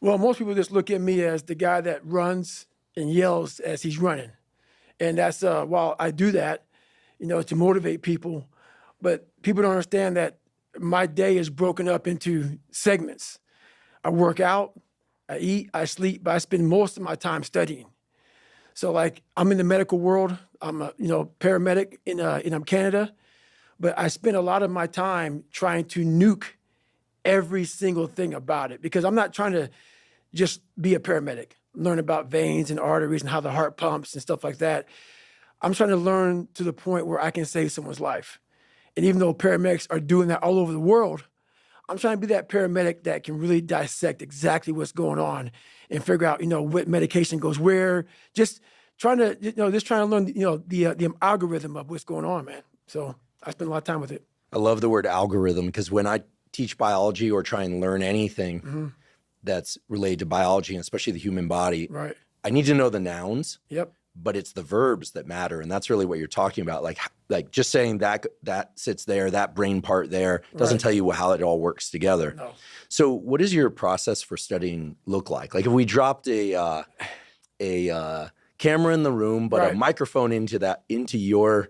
Well, most people just look at me as the guy that runs and yells as he's running. And that's, while I do that, to motivate people, but people don't understand that my day is broken up into segments. I work out, I eat, I sleep, but I spend most of my time studying. So like I'm in the medical world, I'm a paramedic in Canada, but I spend a lot of my time trying to nuke every single thing about it because I'm not trying to just be a paramedic, learn about veins and arteries and how the heart pumps and stuff like that. I'm trying to learn to the point where I can save someone's life. And even though paramedics are doing that all over the world, I'm trying to be that paramedic that can really dissect exactly what's going on and figure out, what medication goes where. Just trying to learn, the algorithm of what's going on, man. So I spend a lot of time with it. I love the word algorithm because when I teach biology or try and learn anything that's related to biology and especially the human body, right, I need to know the nouns. Yep. But it's the verbs that matter. And that's really what you're talking about. Like just saying that sits there, that brain part there, doesn't tell you how it all works together. No. So what does your process for studying look like? Like if we dropped a camera in the room, but a microphone into your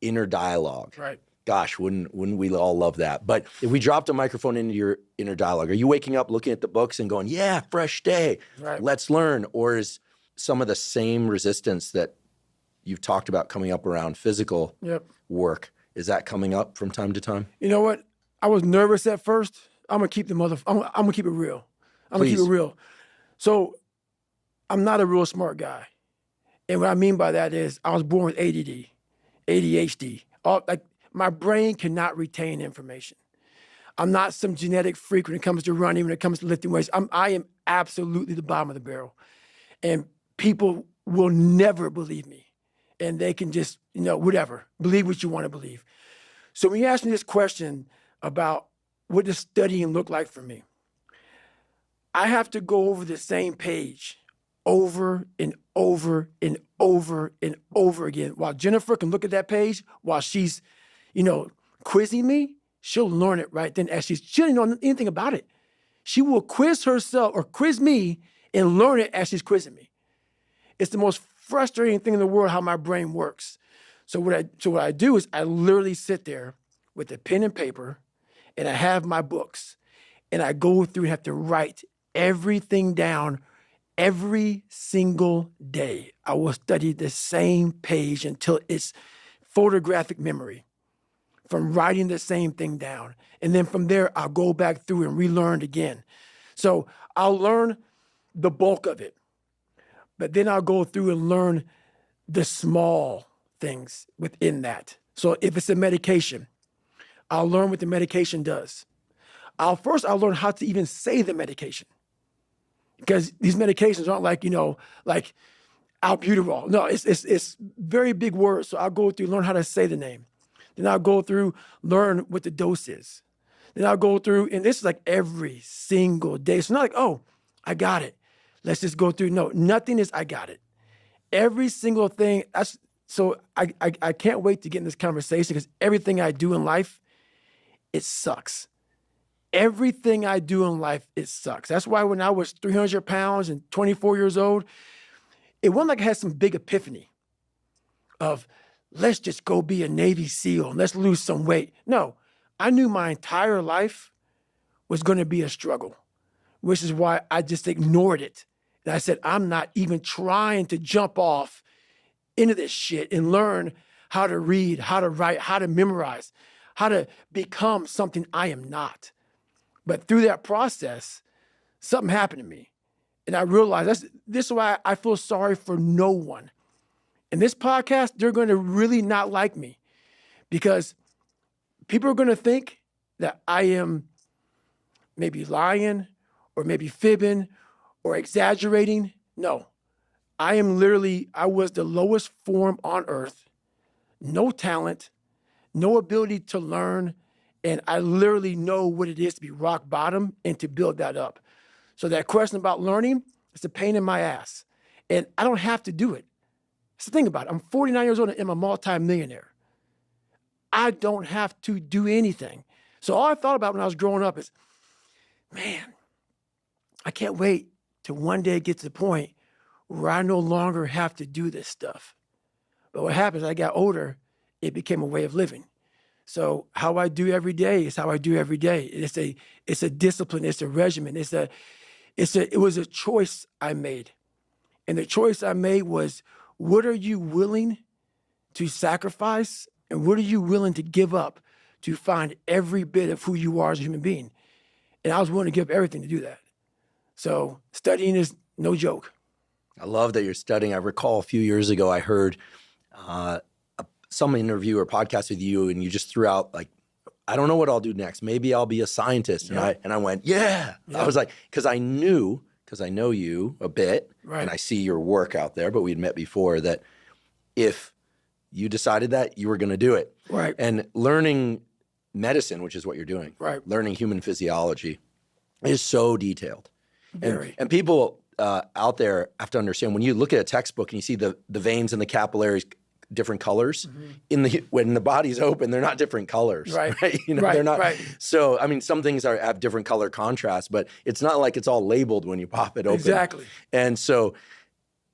inner dialogue. Right. Gosh, wouldn't we all love that? But if we dropped a microphone into your inner dialogue, are you waking up looking at the books and going, yeah, fresh day, let's learn? Or is some of the same resistance that you've talked about coming up around physical work, is that coming up from time to time? You know what? I was nervous at first. I'm gonna keep I'm gonna keep it real. I'm gonna keep it real. So I'm not a real smart guy. And what I mean by that is I was born with ADD, ADHD. My brain cannot retain information. I'm not some genetic freak when it comes to running, when it comes to lifting weights. I am absolutely the bottom of the barrel. And people will never believe me. And they can just, whatever, believe what you want to believe. So when you ask me this question about what does studying look like for me, I have to go over the same page over and over and over and over again. While Jennifer can look at that page while she's, quizzing me, she'll learn it right then as she doesn't know anything about it. She will quiz herself or quiz me and learn it as she's quizzing me. It's the most frustrating thing in the world how my brain works. So what I do is I literally sit there with a pen and paper and I have my books and I go through and have to write everything down every single day. I will study the same page until it's photographic memory from writing the same thing down. And then from there, I'll go back through and relearn again. So I'll learn the bulk of it, but then I'll go through and learn the small things within that. So if it's a medication, I'll learn what the medication does. I'll learn how to even say the medication. Because these medications aren't like albuterol. No, it's very big words. So I'll go through, learn how to say the name. Then I'll go through, learn what the dose is. Then I'll go through, and this is like every single day. So not like, oh, I got it. Let's just go through. No, nothing is I got it. Every single thing. So I can't wait to get in this conversation because everything I do in life, it sucks. Everything I do in life, it sucks. That's why when I was 300 pounds and 24 years old, it wasn't like I had some big epiphany of let's just go be a Navy SEAL and let's lose some weight. No, I knew my entire life was going to be a struggle, which is why I just ignored it. And I said, I'm not even trying to jump off into this shit and learn how to read, how to write, how to memorize, how to become something I am not. But through that process, something happened to me. And I realized this is why I feel sorry for no one. In this podcast, they're going to really not like me because people are going to think that I am maybe lying or maybe fibbing or exaggerating. No, I was the lowest form on earth, no talent, no ability to learn. And I literally know what it is to be rock bottom and to build that up. So that question about learning, it's a pain in my ass. And I don't have to do it. That's the thing about it. I'm 49 years old and I'm a multi-millionaire. I don't have to do anything. So all I thought about when I was growing up is, man, I can't wait to one day get to the point where I no longer have to do this stuff. But what happens, I got older, it became a way of living. So how I do every day is how I do every day. It's a discipline, it's a regimen, it was a choice I made. And the choice I made was, what are you willing to sacrifice and what are you willing to give up to find every bit of who you are as a human being? And I was willing to give up everything to do that. So studying is no joke. I love that you're studying. I recall a few years ago, I heard some interview or podcast with you, and you just threw out like, I don't know what I'll do next. Maybe I'll be a scientist. Yeah. And I went, yeah. I was like, because I know you a bit, right. And I see your work out there, but we'd met before, that if you decided that, you were going to do it. Right. And learning medicine, which is what you're doing, right. Learning human physiology is so detailed. Very. And people out there have to understand, when you look at a textbook and you see the veins and the capillaries different colors, when the body's open, they're not different colors, right? You know, they're not. Right. So, I mean, some things have different color contrast, but it's not like it's all labeled when you pop it open. Exactly. And so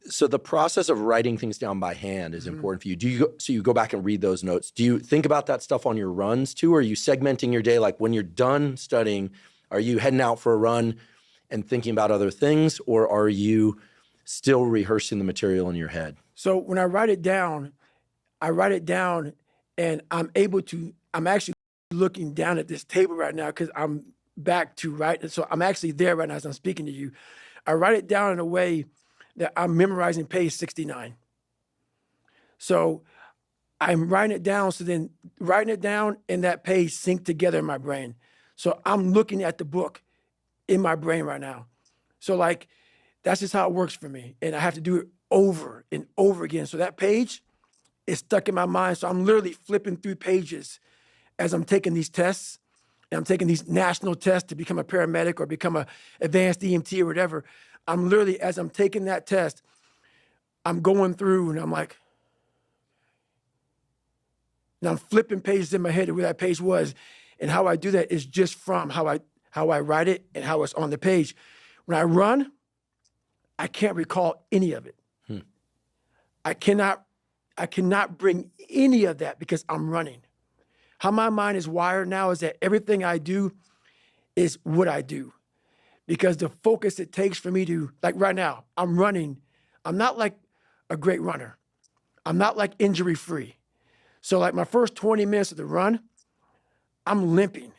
the process of writing things down by hand is important for you. So you go back and read those notes. Do you think about that stuff on your runs too? Or are you segmenting your day? Like when you're done studying, are you heading out for a run and thinking about other things, or are you still rehearsing the material in your head? So when I write it down and I'm actually looking down at this table right now because I'm back to writing. So I'm actually there right now as I'm speaking to you. I write it down in a way that I'm memorizing page 69. So I'm writing it down. So then writing it down and that page sync together in my brain. So I'm looking at the book in my brain right now. So like, that's just how it works for me. And I have to do it over and over again. So that page is stuck in my mind. So I'm literally flipping through pages as I'm taking these tests. And I'm taking these national tests to become a paramedic or become an advanced EMT or whatever. I'm literally, as I'm taking that test, I'm going through and I'm like, and I'm flipping pages in my head of where that page was. And how I do that is just from how I write it and how it's on the page. When I run, I can't recall any of it. I cannot bring any of that because I'm running. How my mind is wired now is that everything I do is what I do. Because the focus it takes for me to, like right now, I'm running. I'm not like a great runner. I'm not like injury-free. So like my first 20 minutes of the run, I'm limping.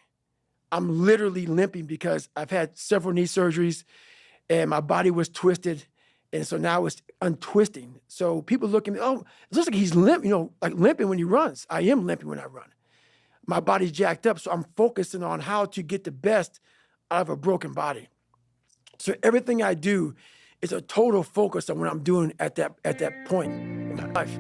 I'm literally limping because I've had several knee surgeries and my body was twisted. And so now it's untwisting. So people look at me, oh, it looks like he's limping, like limping when he runs. I am limping when I run. My body's jacked up. So I'm focusing on how to get the best out of a broken body. So everything I do is a total focus on what I'm doing at that point in my life.